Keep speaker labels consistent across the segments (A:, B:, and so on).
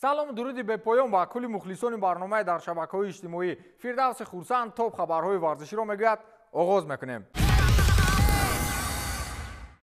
A: салому дуруди бепоён ба кулли мухлисони барномаи дар шабакаҳои иҷтимоӣ. Фирдавси Хурсанд топ хабарҳои варзиширо мегӯяд. оғоз мекунем.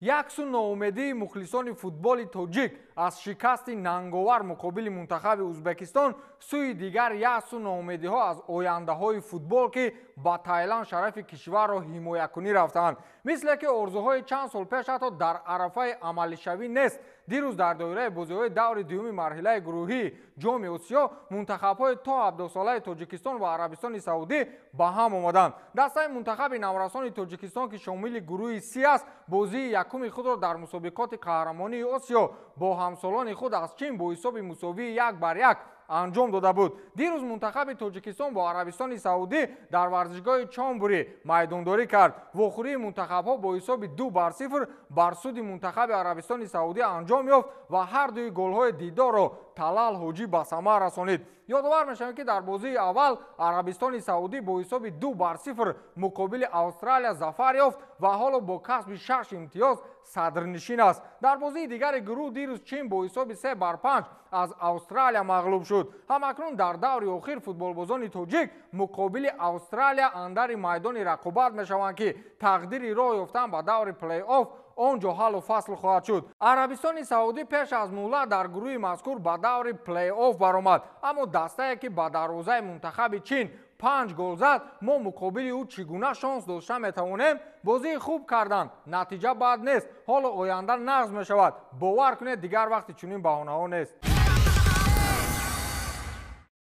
A: як су ноумедии мухлисони футболи тоҷик аз шикасти нанговар муқобили мунтахаби Узбекистон, сӯи дигар як су ноумедиҳо аз ояндаҳои футбол ки ба Тайланд шарафи кишварро ҳимоякунӣ рафтаанд. мисле ки орзуҳои чанд сол пеш ҳатто дар арафаи амалишавӣ нест. дирӯз дар доираи бозиҳои даври дуюми марҳилаи гурӯҳии ҷоми Осиё мунтахабҳои то 17 солаи Тоҷикистон ва Арабистони Саудӣ ба ҳам омаданд. дастаи мунтахаби наврасони Тоҷикистон ки шомили гурӯҳи С аст, бозии якуми худро дар мусобиқоти қаҳрамонии Осиё бо ҳамсолони худ аз Чин бо ҳисоби мусовии 1-1 анҷом дода буд. дирӯз мунтахаби Тоҷикистон бо Арабистони Саудӣ дар варзишгоҳи Чонбурӣ майдондорӣ кард. вохӯрии мунтахабҳо бо ҳисоби 2-0 бар суди мунтахаби Арабистони Саудӣ анҷом ёфт ва ҳар дуи голҳои дидорро Талал Ҳоҷӣ ба самар расонид. ёдовар мешавем ки дар бозии аввал Арабистони Саудӣ бо ҳисоби 2-0 муқобили Австралия зафар ёфт ва ҳоло бо касби 6 имтиёз садрнишин аст. дар бозии дигари гурӯҳ дирӯз Чин бо ҳисоби 3-5 аз Австралия мағлуб шуд. ҳамакнун дар даври охир футболбозони тоҷик муқобили Австралия андари майдони рақобат мешаванд ки тақдири роҳ ёфтан ба даври плей-офф онҷо ҳаллу фасл хоҳад шуд. Арабистони Саудӣ пеш аз муҳлат дар гурӯҳи мазкур ба даври плей-офф баромад, аммо дастае ки ба дарвозаи мунтахаби Чин 5 гол зад, мо муқобили ӯ чӣ гуна шонс дошта метавонем? бозии хуб карданд, натиҷа бад нест, ҳоло оянда нағз мешавад. бовар кунед дигар вақти чунин баҳонаҳо нест.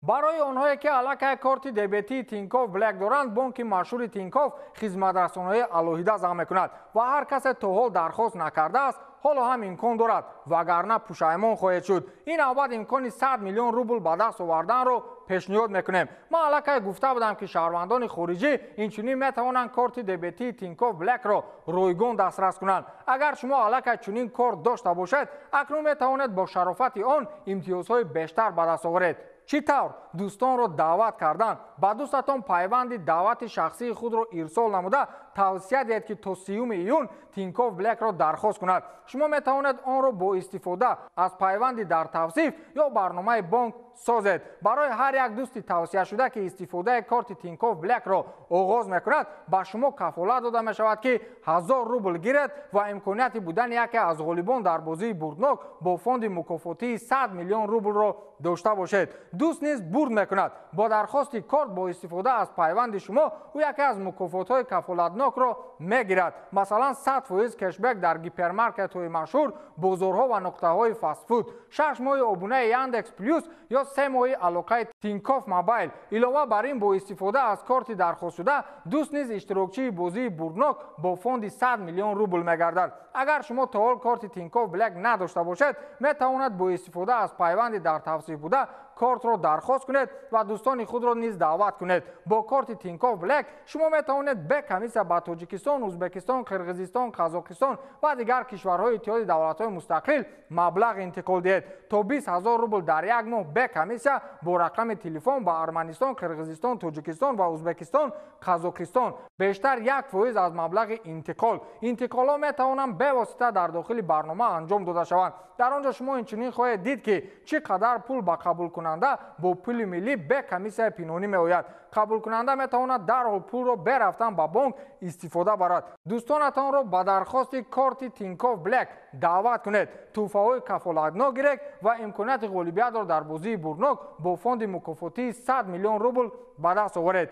A: барои онҳое ки аллакай корти дебетии Тинкофф Блэк доранд, бонки машҳури Тинкофф хизматрасонаҳои алоҳида зам мекунад ва ҳар касе то ҳол дархост накардааст, ҳоло ҳам имкон дорад, вагарна пушаймон хоҳед шуд. ин авбад имкони 100 миллион рубл ба даст оварданро пешниҳод мекунем. ман аллакай гуфта будам ки шаҳрвандони хориҷӣ инчунин метавонанд корти дебетии Тинкофф Блэкро ройгон дастрас кунанд. агар шумо аллакай чунин корт дошта бошед, акнун метавонед бо шарофати он имтиёзҳои бештар ба даст оваред. чӣ тавр дӯстонро даъват кардан? ба дӯстатон пайванди даъвати шахсии худро ирсол намуда тавсия диҳед ки то 3 июн Тинкофф Блэкро дархост кунад. шумо метавонед онро бо истифода аз пайванди дар тавсиф ё барномаи бонк созед. барои ҳар як дӯсти тавсияшуда ки истифодаи корти Тинкофф Блэкро оғоз мекунад, ба шумо кафолат дода мешавад ки 1000 рубл гиред ва имконияти будани яке аз ғолибон дар бозии бурднок бо фонди мукофотии 100 миллион рублро дошта бошед. дӯст низ бурд мекунад. бо дархости корт бо истифода аз пайванди шумо ӯ яке аз мукофотҳои кафолатнокро мегирад. масалан 100% кешбек дар гипермаркетҳои машҳур, бозорҳо ва нуқтаҳои фастфуд, 6 моҳи обунаи Яндекс Плюс ё 3 моҳи алоқаи Тинкофф Мобайл. илова бар ин бо истифода аз корти дархостшуда дӯст низ иштирокчии бозии бурднок бо фонди 100 миллион рубл мегардад. агар шумо то ҳол корти Тинкофф Блэк надошта бошед, метавонед бо истифода аз пайванди дар тавсиф буда кортро дархост кунед ва дӯстони худро низ даъват кунед. бо корти Тинкофф Блэк шумо метавонед бе комиссия ба Тоҷикистон, Узбекистон, Қирғизистон, Қазоқистон ва дигар кишварҳои иттиҳоди давлатҳои мустақил маблағ интиқол диҳед. то 20 000 рубл дар як моҳ бе комиссия бо рақами телефон ба Арманистон, Қирғизистон, Тоҷикистон ва Узбекистон, Қазоқистон. бештар 1% аз маблағи интиқол. интиқолҳо метавонанд бевосита дар дохили барнома анҷом дода шаванд. дар он ҷо шумо инчунин хоҳед дид ки чӣ қадар пул ба қабулкунанда бо пули миллӣ бе комиссияи пинҳонӣ меояд. қабулкунанда метавонад дарҳол пулро бе рафтан ба бонк истифода барад. дӯстонатонро ба дархости корти Тинкофф Блэк даъват кунед. тӯҳфаҳои кафолатнок гиред ва имконияти ғолибиятро дар бозии бурднок бо фонди мукофотии 100 миллион рубл ба даст оваред.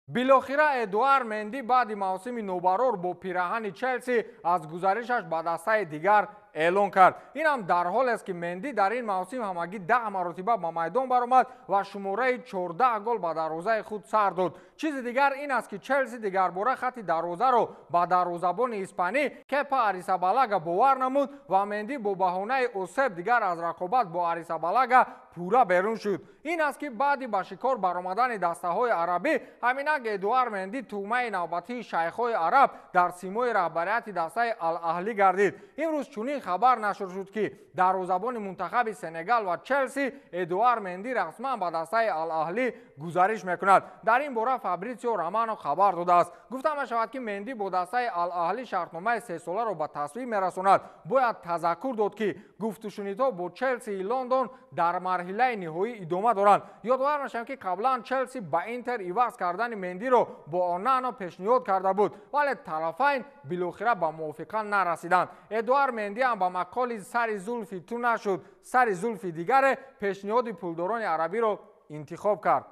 A: билохира Эдуард Менди баъди мавсими нобарор бо пираҳани Челси аз гузаришаш ба дастаи дигар эълон кард. ин ҳам дар ҳоле аст ки Менди дар ин мавсим ҳамагӣ 10 маротиба ба майдон баромад ва шумораи 14 гол ба дарвозаи худ сар дод. чизи дигар ин аст ки Челси дигарбора хатти дарвозаро ба дарвозабони испанӣ Кепа Арисабалага бовар намуд ва Менди бо баҳонаи осеб дигар аз рақобат бо Арисабалага пурра берун шуд. ин аст ки баъди ба шикор баромадани дастаҳои арабӣ ҳаминак Эдуард Менди тӯҳмаи навбатии шайхҳои араб дар симои раҳбарияти дастаи Ал-Аҳлӣ гардид. имрӯз чунин хабар нашр шуд ки дарвозабони мунтахаби Сенегал ва Челси Эдуард Менди расман ба дастаи Ал-Аҳлӣ гузариш мекунад. дар ин бора Фабрицио Романо хабар додааст. гуфта мешавад ки Менди бо дастаи Ал-Аҳлӣ шартномаи 3 соларо ба тасвиб мерасонад. бояд тазаккур дод ки гуфтушунидҳо бо Челсии Лондон дар марҳилаи ниҳоӣ идома доранд. ёдовар мешавем ки қаблан Челси ба Интер иваз кардани Мендиро бо Онано пешниҳод карда буд, вале тарафайн билохира ба мувофиқа нарасиданд. Эдуард Менди ҳам ба мақоли сари зулфи ту нашуд, сари зулфи дигаре пешниҳоди пулдорони арабиро интихоб кард.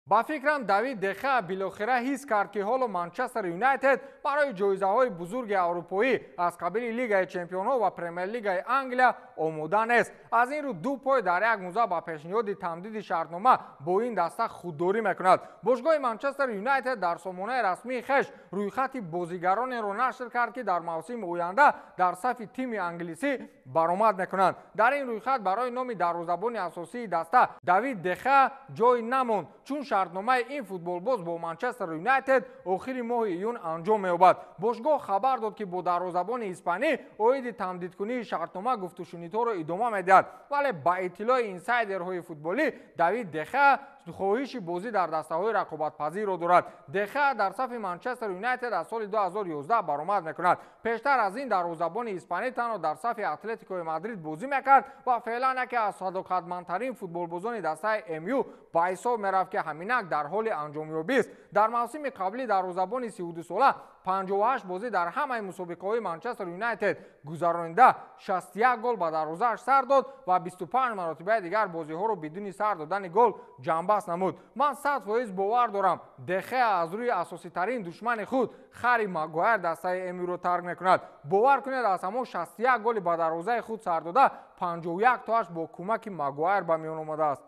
A: ба фикрам Давид де Геа билохира ҳис кард ки ҳоло Манчестер Юнайтед барои ҷоизаҳои бузурги аврупоӣ аз қабили Лигаи Чемпионҳо ва Премер-лигаи Англия омода нест. аз ин рӯ ду пой дар як мӯза ба пешниҳоди тамдиди шартнома бо ин даста худдорӣ мекунад. бошгоҳи Манчестер Юнайтед дар сомонаи расмии хеш рӯйхати бозигаронеро нашр кард ки дар мавсими оянда дар сафи тими англисӣ баромад мекунанд. дар ин рӯйхат барои номи дарвозабони асосии даста Давид де Геа ҷой намонд, чун шартномаи ин футболбоз бо Манчестер Юнайтед охири моҳи июн анҷом меёбад. бошгоҳ хабар дод ки бо дарвозабони испанӣ оиди тамдидкунии шартнома гуфтушунидҳоро идома медиҳад, вале ба иттилои инсайдерҳои футболӣ Давид де Геа хоҳиши бозӣ дар дастаҳои рақобатпазирро дорад. де Геа дар сафи Манчестер Юнайтед аз соли 2011 баромад мекунад. пештар аз ин дарвозабони испанӣ танҳо дар сафи Атлетикои Мадрид бозӣ мекард ва феълан яке аз садоқатмандтарин футболбозони дастаи МЮ ба ҳисоб мерафт ки ҳаминак дар ҳоли анҷомёбист. дар мавсими қаблӣ дарвозабони 32-сола 58 бозӣ дар ҳамаи мусобиқаҳои Манчестер Юнайтед гузаронида 61 гол ба дарвозааш сар дод ва 25 маротибаи дигар бозиҳоро бидуни сар додани гол ҷамъбаст намуд. ман 100% бовар дорам де Геа аз рӯи асоситарин душмани худ Харри Магуайр дастаи МЮ-ро тарк мекунад. бовар кунед аз ҳамон 61 голи ба дарвозаи худ сар дода 51 тоаш бо кӯмаки Магуайр ба миён омадааст.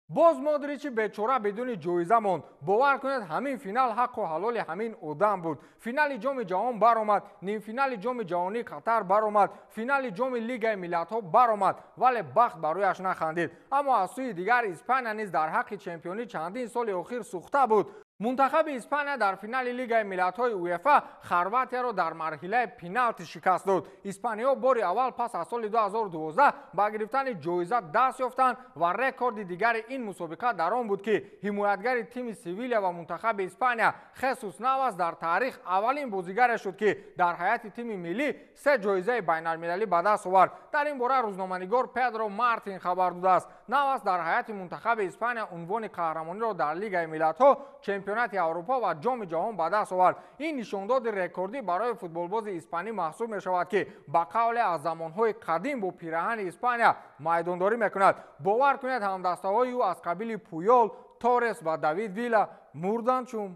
A: боз Модричи бечора бидуни ҷоиза монд. бовар кунед ҳамин финал ҳаққу ҳалоли ҳамин одам буд. финали ҷоми ҷаҳон баромад, нимфинали ҷоми ҷаҳонии Қатар баромад, финали ҷоми Лигаи Миллатҳо баромад, вале бахт барояш нахандид. аммо аз сӯи дигар Испания низ дар ҳаққи чемпионӣ чандин соли охир сӯхта буд. мунтахаби Испания дар финали Лигаи Миллатҳои УЕФА Хорватияро дар марҳилаи пеналти шикаст дод. испаниҳо бори аввал пас аз соли 2012 ба гирифтани ҷоиза даст ёфтанд ва рекорди дигари ин мусобиқа дар он буд ки ҳимоятгари тими Севилия ва мунтахаби Испания Хесус Навас дар таърих аввалин бозигаре шуд ки дар ҳайати тими миллӣ 3 ҷоизаи байналмилалӣ ба даст овард. дар ин бора рӯзноманигор Педро Мартин хабар додааст. Навас дар ҳайати мунтахаби Испания унвони қаҳрамониро дар Лигаи Миллатҳо, чемпионати Аврупо ва ҷоми ҷаҳон ба даст овард. ин нишондоди рекордӣ барои футболбози испанӣ маҳсуб мешавад ки ба қавле аз замонҳои қадим бо пираҳани Испания майдондорӣ мекунад. бовар кунед ҳамдастаҳои ӯ аз қабили Пуйол, Торрес ва Давид Вилла мурданд чум.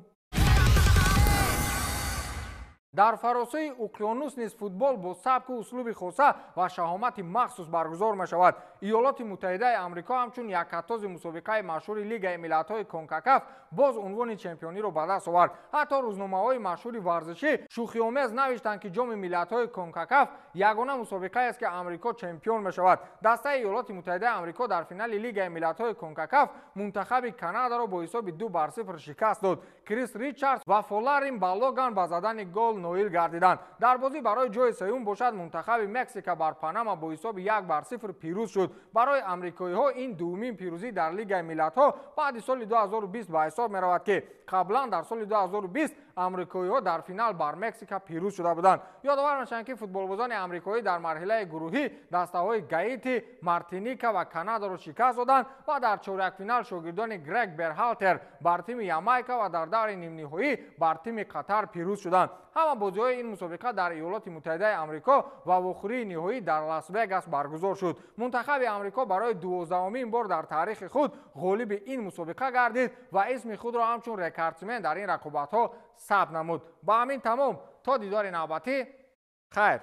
A: дар фаросаи уқёнус низ футбол бо сабку услуби хоса ва шаҳомати махсус баргузор мешавад. иёлоти муттаҳидаи амрико ҳамчун яккатози мусобиқаи машҳури Лигаи Миллатҳои Конкакаф боз унвони чемпиониро ба даст овард. ҳатто рӯзномаҳои машҳури варзишӣ шӯхиомез навиштанд ки ҷоми Миллатҳои Конкакаф ягона мусобиқаест ки амрико чемпион мешавад. дастаи иёлоти муттаҳидаи амрико дар финали Лигаи Миллатҳои Конкакаф мунтахаби Канадаро бо ҳисоби 2-0 шикаст дод. Крис Ричардс ва Фоларин Балоган ба задани гол ноил гардиданд. дар бозӣ барои ҷои сеюм бошад мунтахаби Мексика бар Панама бо ҳисоби 1-0 пирӯз шуд. барои амрикоиҳо ин дуввумин пирӯзӣ дар Лигаи Миллатҳо баъди соли 2020 ба ҳисоб меравад ки қаблан дар соли 2020 амрикоиҳо дар финал бар Мексика пирӯз шуда буданд. ёдовар мешаванд ки футболбозони амрикоӣ дар марҳилаи гурӯҳӣ дастаҳои Гаити, Мартиника ва Канадаро шикаст доданд ва дар чоракфинал шогирдони Грег Берхалтер бар тими Ямайка ва дар даври нимниҳоӣ бар тими Қатар пирӯз шуданд. ҳама бозиҳои ин мусобиқа дар иёлоти муттаҳидаи амрико ва вохӯрии ниҳоӣ дар Лас Вегас баргузор шуд. мунтахаби амрико барои 12-умин бор дар таърихи худ ғолиби ин мусобиқа гардид ва исми худро ҳамчун рекордсмен дар ин рақобатҳо сабт намуд. ба ҳамин тамом, то дидори навбатӣ, хайр.